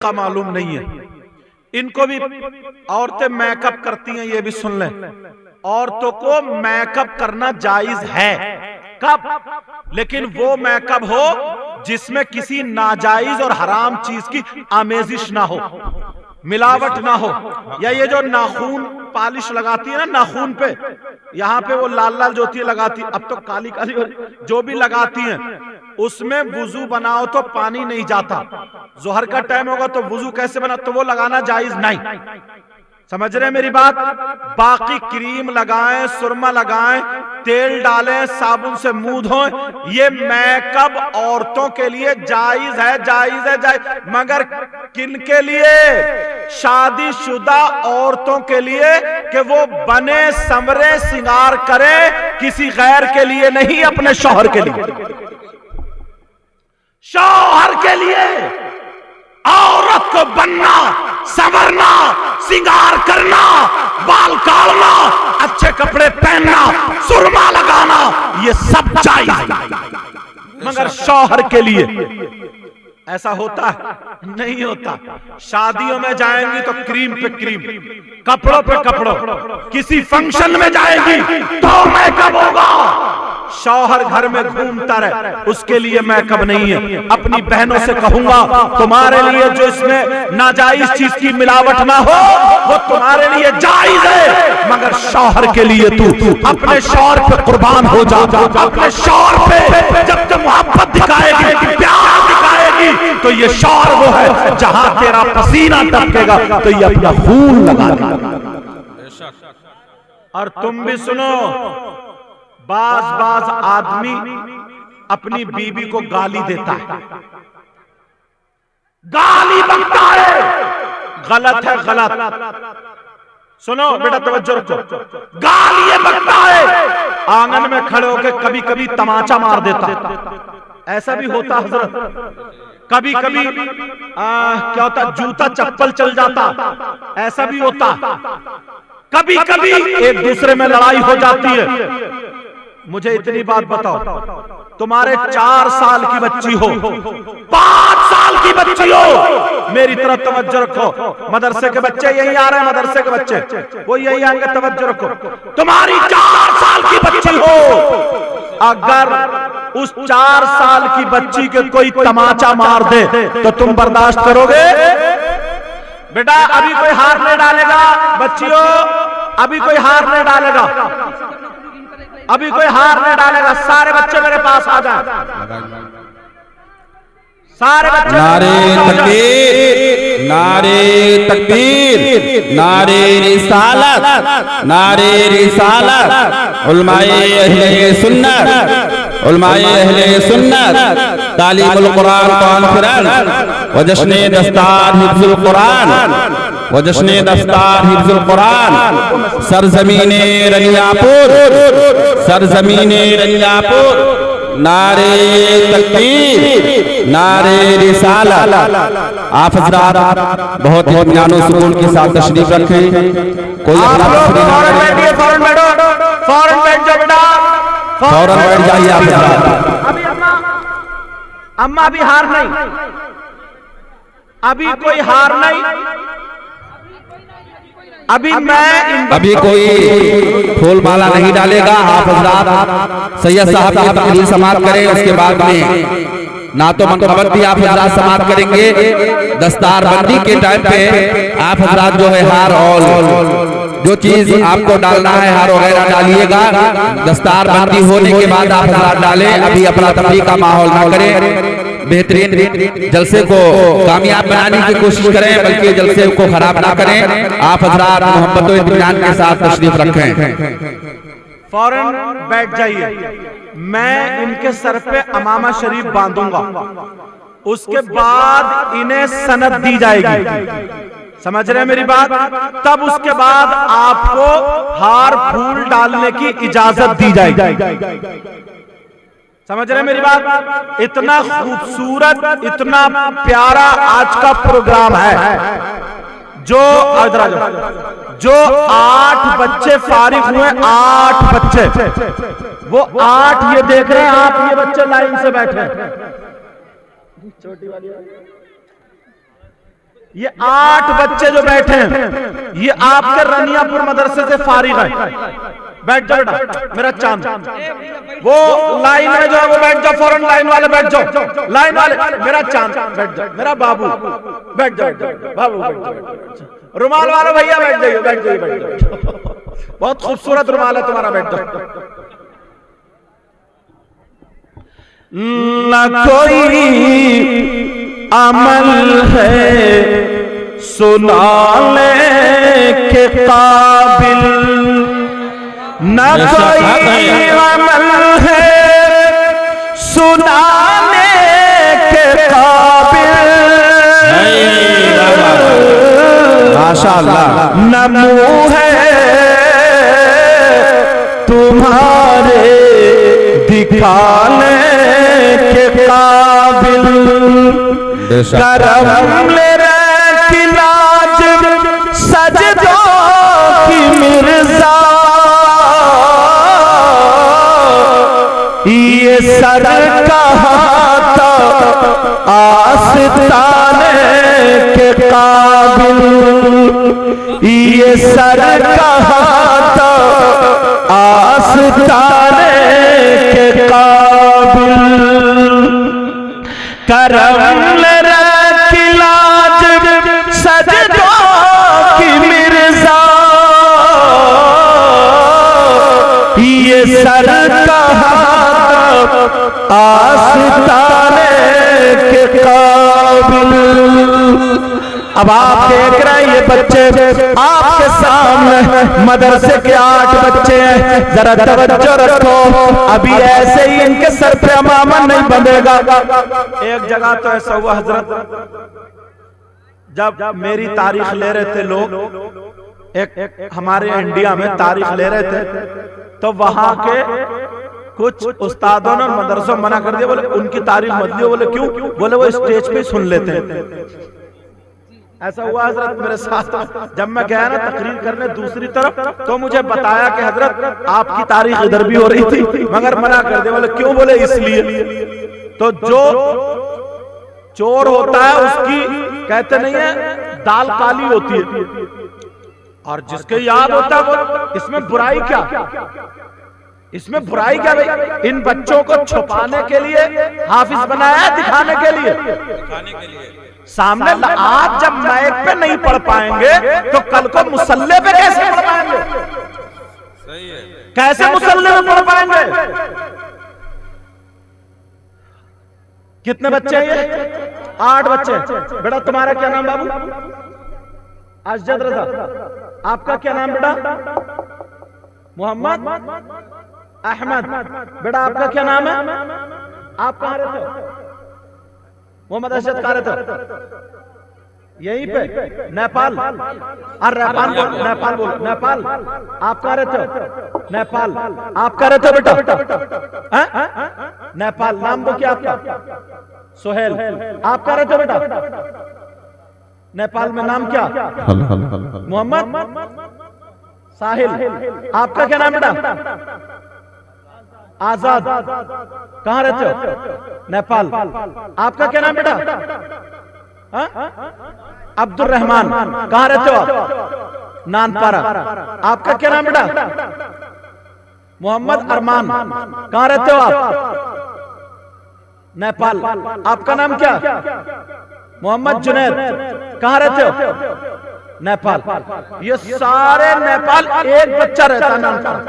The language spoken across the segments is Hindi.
का मालूम नहीं है इनको भी। औरतें मेकअप करती हैं, ये भी सुन लें। औरतों को मेकअप करना जायज है, कब? लेकिन वो मेकअप हो जिसमें किसी नाजायज और हराम चीज की आमेजिश ना हो, मिलावट ना हो। या ये जो नाखून पॉलिश लगाती है ना नाखून पे, यहाँ पे वो लाल लाल जो होती है लगाती, अब तो काली काली जो भी लगाती हैं, उसमें वुजू बनाओ तो पानी नहीं जाता। जोहर का टाइम होगा तो वुजू कैसे बना, तो वो लगाना जायज नहीं। समझ रहे मेरी बात? बाकी क्रीम लगाएं, सुरमा लगाएं, तेल डालें, साबुन से मुंह धोएं, ये मेकअप औरतों के लिए जायज है, जायज है, जायज। मगर किन के लिए? शादीशुदा औरतों के लिए कि वो बने संवरे सिंगार करें, किसी गैर के लिए नहीं, अपने शौहर के लिए। शौहर के लिए औरत को बनना, संवरना, सिंगार करना, बाल काटना, अच्छे कपड़े पहनना, सुरमा लगाना, ये सब जायज। मगर शौहर के लिए ऐसा होता है? नहीं होता। शादियों में जाएंगी तो क्रीम पे क्रीम, कपड़ों पे कपड़ों, किसी फंक्शन में जाएंगी तो मेकअप होगा। शौहर घर में घूमता रहे, उसके लिए मेकअप नहीं है। अपनी बहनों से कहूंगा, तुम्हारे लिए जो इसमें नाजायज चीज की मिलावट ना हो वो तुम्हारे लिए जायज है, मगर शौहर के लिए तू अपने शौहर पे कुर्बान हो जा। अपने शौहर पे जब तक मोहब्बत दिखाएगी, प्यार दिखाएगी, तो ये शौहर वो है जहां तेरा पसीना टपकेगा तो ये अपना खून लगाएगा। और तुम भी सुनो, बाज आदमी अपनी बीवी को गाली देता है, गाली बकता है, गलत है, गलत। सुनो बेटा, तवज्जो रखो। गाली बकता है, आंगन में खड़े होकर कभी कभी तमाचा मार देता। ऐसा भी होता हजरत। कभी कभी क्या होता, जूता चप्पल चल जाता, ऐसा भी होता। कभी कभी एक दूसरे में लड़ाई हो जाती है। मुझे इतनी बात बताओ, तुम्हारे 4 साल की बच्ची हो, 5 साल की बच्ची हो, मेरी तरफ तवज्जो रखो। मदरसे के बच्चे यही आ रहे हैं, मदरसे के बच्चे वो यही आएंगे, तवज्जो रखो। तुम्हारी 4 साल की बच्ची हो, अगर उस 4 साल की बच्ची के कोई तमाचा मार दे तो तुम बर्दाश्त करोगे? बेटा अभी कोई हार नहीं डालेगा, बच्चियों अभी कोई हार नहीं डालेगा, अभी कोई हार नहीं डालेगा। सारे बच्चे मेरे पास आ जाएं, सारे बच्चे। नारे तकबीर, नारे तकबीर, नारे रिसालत, नारे रिसालत। उलमाए अहले सुन्नत, उलमाए अहले सुन्नत, तालीमुल कुरान कॉन्फ्रेंस व जश्न दस्तार हिफ्जुल कुरान, व जश्न दस्तार हिफ्जुल कुरान, सरजमीने रनियापुर, सरजमीने रनियापुर। नारे तकबीर, नारे रिसालत। आप हज़रात बहुत ही इत्मीनान और सुकून के साथ तशरीफ रखें। कोई फौरन बैठ जाइए आप हज़रात। अभी अम्मा अभी हार नहीं, अभी कोई हार नहीं। अभी कोई फूल माला नहीं डालेगा। आप हज़रात सैयद साहब की तकरीर समाप्त करें, उसके बाद में ना तो मनकबत भी आप हज़रात समाप्त करेंगे। दस्तार बंदी के टाइम पे आप हज़रात जो है हार और जो चीज आपको डालना है हार वगैरह डालिएगा। दस्तार बंदी होने के बाद आप हज़रात डालें। अभी अपना तफरीक का माहौल ना करें। बेहतरीन जलसे को कामयाब बनाने की कोशिश करें, बल्कि जलसे को खराब ना करें। आप हज़रात मोहब्बत और इत्मीनान के साथ तशरीफ रखें। फौरन बैठ जाइए। मैं इनके सर पे अमामा शरीफ बांधूंगा, उसके बाद इन्हें सनद दी जाएगी। समझ रहे हैं मेरी बात? तब उसके बाद आपको हार फूल डालने की इजाजत दी जाएगी। समझ रहे मेरी बात? इतना खूबसूरत, इतना प्यारा आज का प्रोग्राम है। जो 8 बच्चे फारिग हुए, 8 बच्चे, वो 8 ये देख रहे हैं आप, ये बच्चे लाइन से बैठे। छोटी वाली ये 8 बच्चे जो बैठे हैं ये आपके रनियापुर मदरसे से फारिग है। बैठ जाओ बेटा मेरा चांद, वो लाइन में जो है वो बैठ जाओ, फौरन लाइन वाले बैठ जाओ, लाइन वाले मेरा चांद बैठ जाओ, मेरा बाबू बैठ जाओ, बाबू बैठ जाओ, रुमाल वाले भैया बैठ जाइए, बैठ जाइए, बैठ जाइए, बहुत खूबसूरत रुमाल है तुम्हारा, बैठ जाओ। न कोई अमल है सुनाने के काबिल, न कोई अमल है सुनाने के काबिल, माशाअल्लाह, न मुंह है तुम्हारे दिखाने के काबिल, करम ले रखी लाज सजदों की मिर्जा, ये सर कहाता आस्ताने के काबिल, ये सर कहाता आस्ताने के काबिल, करम ले रखी लाज सजदों की मिर्जा, ये सर आस्ताने के काबिल। अब आप देख रहे हैं ये बच्चे आपके सामने मदरसे के 8 बच्चे हैं, जरा तवज्जो रखो, अभी ऐसे ही इनके सर पे अमामा नहीं बंधेगा। एक जगह तो ऐसा हुआ हजरत, जब मेरी तारीख ले रहे थे लोग, एक हमारे इंडिया में तारीख ले रहे थे, तो वहां के कुछ उस्तादों ने मदरसों मना कर दिया, बोले उनकी तारीफ मत लियो। बोले क्यों? बोले वो स्टेज पे सुन लेते हैं। ऐसा हुआ हजरत मेरे साथ, जब मैं गया ना तकरीर करने दूसरी तरफ, तो मुझे बताया कि हजरत आपकी तारीख इधर भी हो रही थी मगर मना कर दिया। बोले क्यों? बोले इसलिए। तो जो चोर होता है उसकी कहते नहीं है दाल काली होती है, और जिसके याद होता है वो, इसमें बुराई क्या, इसमें बुराई क्या भाई? इन बच्चों को छुपाने के लिए हाफिज बनाया है, दिखाने के लिए सामने। आज जब माइक पे नहीं पढ़ पाएंगे तो कल को मुसल्ले पे कैसे पढ़ पाएंगे? सही है, कैसे मुसल्ले में पढ़ पाएंगे? कितने बच्चे हैं ये? 8 बच्चे। बेटा तुम्हारा क्या नाम बाबू? अशजद रजा। आपका क्या नाम बेटा? मोहम्मद अहमद। बेटा आपका क्या नाम है? आप कहाँ रहते हो? मोहम्मद अशरफ कहाँ रहते हो? यहीं पे नेपाल। अरे नेपाल बोल, नेपाल बोल, नेपाल। आप कहाँ रहते हो? नेपाल। आप कहाँ रहते हो बेटा? नेपाल। नाम को क्या आपका? सोहेल। आप कहाँ रहते हो बेटा? नेपाल में। नाम क्या? मोहम्मद साहिल। आपका क्या नाम बेटा? आजाद। कहाँ रहते हो? नेपाल। आपका क्या नाम बेटा? अब्दुल रहमान। कहाँ रहते हो आप? नानपारा। आपका क्या नाम बेटा? मोहम्मद अरमान। कहाँ रहते हो आप? नेपाल। आपका नाम क्या? मोहम्मद जुनैद। कहाँ रहते हो? नेपाल। ये सारे नेपाल, एक बच्चा रहता है नानपारा।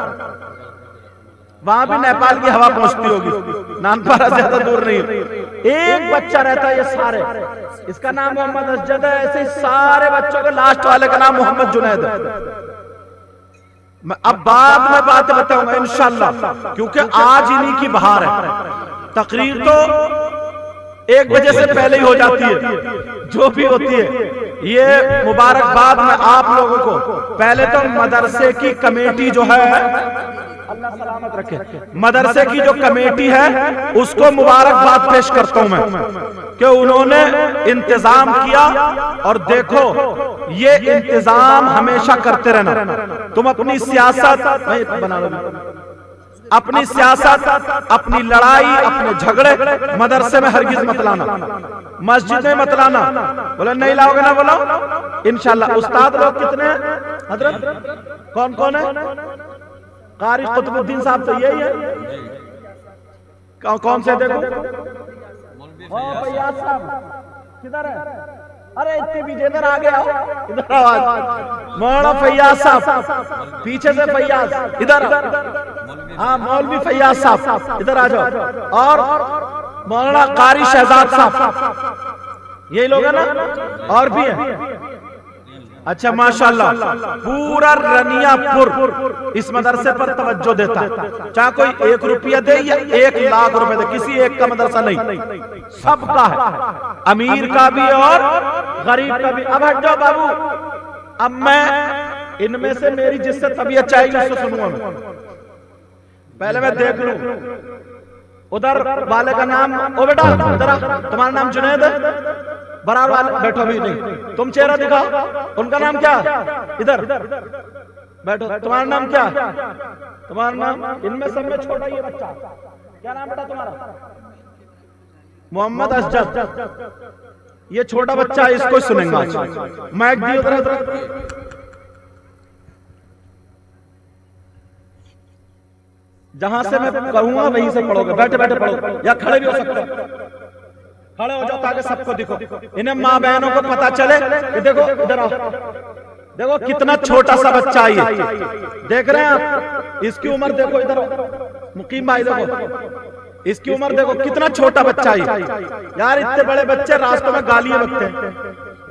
वहां भी नेपाल की हवा पहुंचती होगी, नानपारा ज्यादा दूर नहीं। एक बच्चा रहता है ये सारे, इसका नाम मोहम्मद अशजद है। ऐसे सारे बच्चों के लास्ट वाले का नाम मोहम्मद जुनैद है। मैं अब बाद में बात बताऊंगा इंशाल्लाह, क्योंकि आज इन्हीं की बहार है। तकरीर तो 1 बजे से पहले ही हो जाती है, जो भी होती है। ये मुबारकबाद में आप लोगों को, पहले तो मदरसे की कमेटी जो है, अल्लाह सलामत रखे, मदरसे की जो कमेटी है उसको मुबारकबाद पेश करता हूं मैं कि उन्होंने इंतजाम किया। और देखो ये इंतजाम हमेशा करते रहना। तुम अपनी सियासत बना लो, अपनी सियासत, अपनी लड़ाई, अपने झगड़े मदरसे में हरगिज मत लाना, मस्जिद में मत लाना। बोले नहीं लाओगे ना, बोलो इंशाल्लाह। उस्ताद लोग कितने हैं हजरत? कौन कौन है? कारी कुतुबुद्दीन साहब तो यही है। कौन से? देखो फैयाज साहब किधर है? अरे इतनी भी इधर आ गया, इधर आवाज। मौलाना फैयाज साहब, पीछे से फैयाज, इधर। हाँ मौलवी फैयाज साहब, इधर आ जाओ। और मौलाना कारी शहजाद साहब, यही लोग है ना? और भी है? अच्छा माशाल्लाह। पूरा रनियापुर इस मदरसे पर तवज्जो देता है, चाहे कोई 1 रुपया दे या 1 लाख रुपए दे, किसी एक का मदरसा नहीं, सबका है, अमीर का भी और गरीब का भी। अब हट जाओ बाबू, अब मैं इनमें से मेरी जिससे तबीयत चाहिए उससे सुनूंगा मैं, पहले मैं देख लूं। उधर वाले का नाम, ओ बेटा जरा, तुम्हारा नाम जुनैद है? बरार वाले बैठो भी नहीं, तुम चेहरा दिखाओ, उनका नाम क्या? इधर बैठो, तुम्हारा नाम क्या? तुम्हारा नाम? इनमें सब में छोटा ये बच्चा, क्या नाम बेटा तुम्हारा? मोहम्मद असजद। ये छोटा बच्चा है, इसको सुनेंगे आज। माइक दियो उधर। जहां से मैं कहूंगा वहीं से पढ़ोगे, बैठे बैठे पढ़ो या खड़े भी हो सकते हो। खड़े हो जाओ ताकि सबको दिखो, इन्हें माँ बहनों को पता चले कि देखो इधर आओ, देखो कितना छोटा सा बच्चा है ये, देख रहे हैं आप? इसकी उम्र देखो, इधर मुकीम भाई देखो, इसकी उम्र देखो, कितना छोटा बच्चा है यार। इतने बड़े बच्चे रास्तों में गालियां बकते हैं।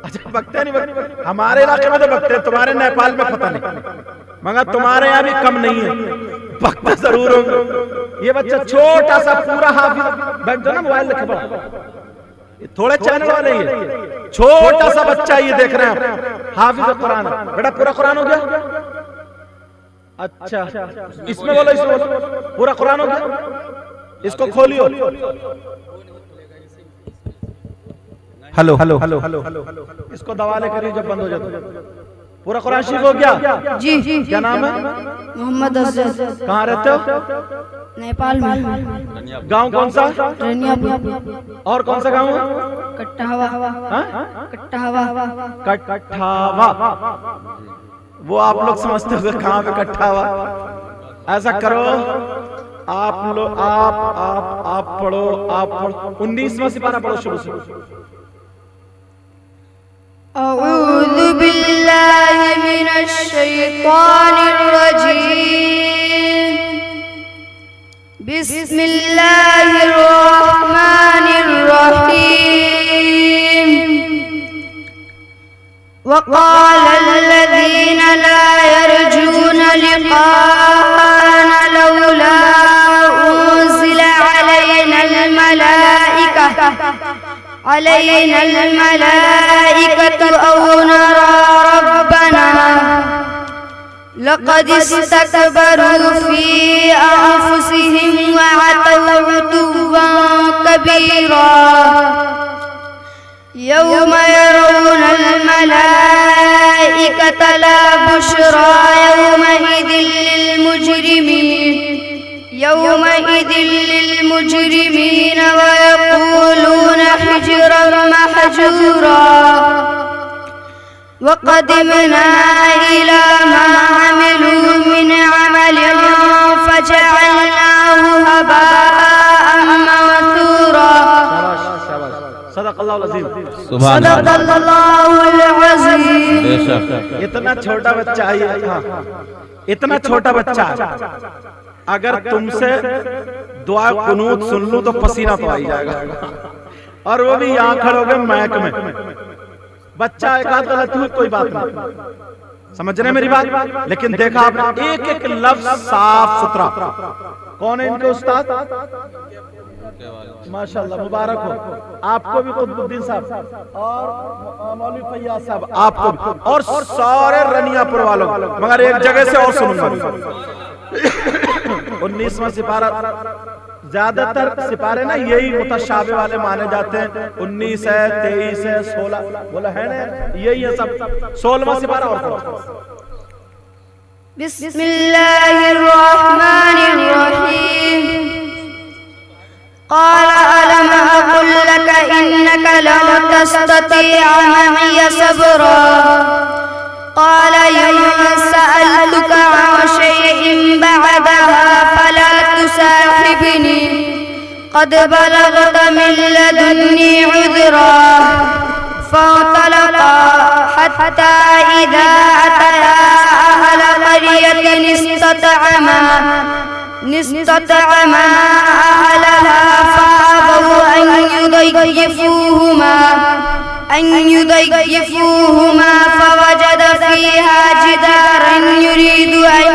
अच्छा बकते नहीं? बकते हमारे इलाके में तो बकते हैं, तुम्हारे नेपाल में पता नहीं, मगर तुम्हारे यहाँ भी कम नहीं है, बकते जरूर होंगे। ये बच्चा छोटा सा पूरा हाफिज, बैठ जाओ ना, मोबाइल लेके पढ़ो, थोड़े चैनल वाले ही, छोटा सा बच्चा ये देख रहे हैं, हाफिज कुरान। बेटा पूरा कुरान हो गया? अच्छा इसमें बोलो, इसमें बोलो पूरा कुरान हो गया? इसको खोलियो। हेलो हेलो हेलो हेलो, इसको दवाले करिए जब बंद हो जाए। पूरा कुरान शरीफ हो गया? जी जी। क्या नाम है? मोहम्मद असजद। कहाँ रहते हो? नेपाल में। गांव कौन सा? रनियापुर। और कौन सा गांव है? कट्टावा। कट्टावा। कट्ठावा। वो आप लोग समझते हो कहाँ पे कट्ठावा? ऐसा करो आप लोग, आप पढ़ो, आप पढ़ो 19वां सिपारा पढ़ो शुरू से। अऊज़ु बिल्लाहि मिनश शैतानिर रजीम। बिस्मिल्लाहिर रहमानिर रहीम। वक़ालल्लज़ीना ला यरजूना लिक़ाअना लौला उन्ज़िला अलैनल मलाइकतु औ नरा रब्बना लक़द इस्तकबरू फ़ी अन्फ़ुसिहिम वअतौ उतुव्वन कबीरा यौम यरौनल मलाइकत ला बुश्रा यौमइदिल लिलमुजरिमीन वयक़ूलून हिज्रन महजूरा वक़दिमना इला मा अमिलू मिन अमलिन फजअलनाहु हबाअन मंसूरा। सदक़ल्लाहुल अज़ीम। सदक़ल्लाहुल अज़ीम। इतना छोटा बच्चा है, हाँ इतना छोटा बच्चा है, अगर तुमसे दुआ कुनूत सुन लूं तो पसीना तो आ ही जाएगा, और वो भी यहाँ खड़े हो गए मैक में। बच्चा एक आध गलत हुई कोई बात नहीं, समझ रहे मेरी बात? लेकिन देखा आपने एक एक लफ्ज साफ सुथरा। कौन है इनके उस्ताद? माशाल्लाह मुबारक हो आपको भी, कुतुबुद्दीन साहब और मौलवी फैयाज साहब आपको भी, और सारे रनियापुर वालों। मगर एक जगह से और सुनूंगा 19वां सिपारा। ज्यादातर सिपारे ना यही मुतशाबे वाले माने जाते हैं, 19 है, 23 है, 16 बोला है ना, यही है सब। 16वां सिपारा और बिस्मिल्लाहिर्रहमानिर्रहीम। क़ाल अलम अक़ुल लक इन्नक लन तस्ततीअ मइय सब्रा। क़ाल इन सअल्तुक अन शयइन बअदहा फला तुसाहिबनी क़द बलगत मिन लदुन्नी उज़रा। फंतलक़ा हत्ता इज़ा अतया अहल क़रयतिन इस्ततअमा अहलहा फ़अबौ अन युज़य्यिफ़ूहुमा फ़वजद फ़ीहा जिदारन युरीदु अन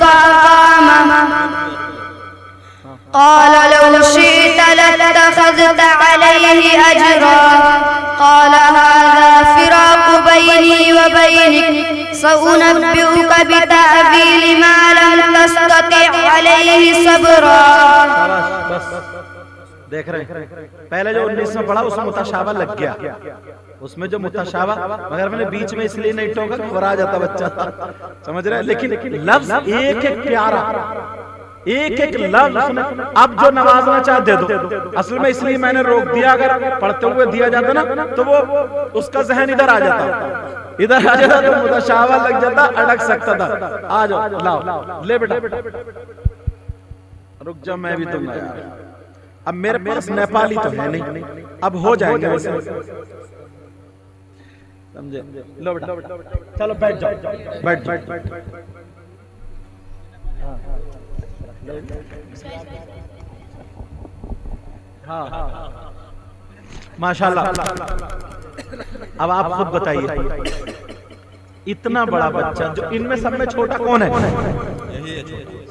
फ़अक़ामह। क़ाल लौ शि'त लत्तख़ज़त अलैहि अजरा। क़ाल हाज़ा फ़िराक़ु बैनी व बैनिक सउनब्बिउक बितअवीलि मा लम तस्तति' अलैहि सब्रा। देख रहे हैं, पहले जो 19 में पढ़ा उसमें मुताशाबा लग गया, उसमें जो मुताशाबा, मगर मैंने बीच में इसलिए नहीं टोका कि आ जाता बच्चा, समझ रहे हैं। लेकिन लफ्ज एक एक प्यारा, एक एक लफ्ज अब जो नवाजना चाहे दे दो। असल में इसलिए मैंने रोक दिया, अगर पढ़ते हुए दिया जाता ना तो वो उसका जहन इधर आ जाता, इधर आ जाता तो मुताशाबा लग जाता, अटक सकता था। आ जाओ, लाओ ले बेटा, रुक जाओ मैं भी दूंगा यार। अब मेरे पास नेपाली तो है नहीं, अब हो जाएंगे वैसे, समझे। लो बेटा, चलो बैठ जाओ, बैठ जाओ। हाँ माशाल्लाह। अब आप खुद बताइए, इतना बड़ा बच्चा, जो इनमें सब में छोटा कौन है?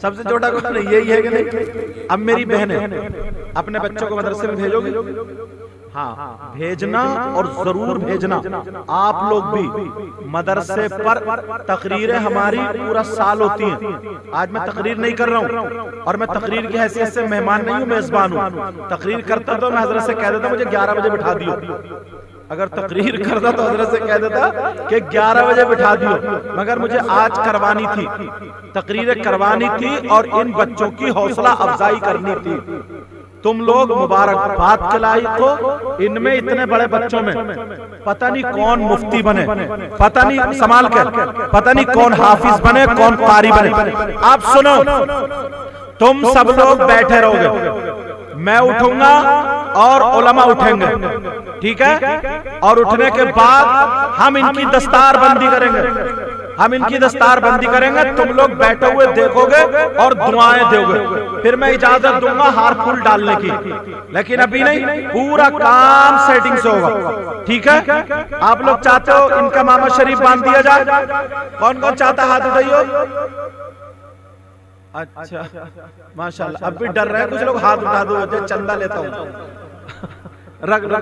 सबसे छोटा कौन है? यही है कि नहीं? अब मेरी बहन है, अपने बच्चों को मदरसे में भेजोगे? हाँ भेजना, और जरूर भेजना। आप लोग भी मदरसे पर तकरीरें हमारी पूरा साल होती हैं। आज मैं तकरीर नहीं कर रहा हूँ, और मैं तकरीर की हैसियत से मेहमान नहीं हूँ, मेजबान हूँ। तकरीर करता तो मैं हजरत से कह देता मुझे 11 बजे बिठा दियो। अगर तकरीर करता तो हजरत से कह देता कि 11 बजे बिठा दियो, मगर मुझे आज करवानी थी, तकरीरें करवानी थी, और इन बच्चों की हौसला अफजाई करनी थी। तुम लोग मुबारकबाद के लायक हो। इनमें इतने बड़े बच्चों में पता नहीं कौन मुफ्ती बने, पता नहीं संभाल कर, पता नहीं कौन हाफिज बने, कौन कारी बने। आप सुनो, तुम सब लोग बैठे रहोगे, मैं उठूंगा और उलमा उठेंगे, ठीक है? और उठने के बाद हम इनकी दस्तार बंदी करेंगे, हम इनकी दस्तार बंदी करेंगे। तुम लोग बैठे हुए देखोगे और दुआएं दोगे, फिर मैं इजाजत दूंगा हार फूल डालने की, लेकिन अभी नहीं। पूरा काम सेटिंग से होगा, ठीक है? आप लोग चाहते हो इनका मामा शरीफ बांध दिया जाए? कौन कौन चाहता हाथ उठाइए। अच्छा माशाल्लाह, अब भी डर रहे हैं कुछ लोग, हाथ उठा दो, चंदा लेता हूँ। रख लो।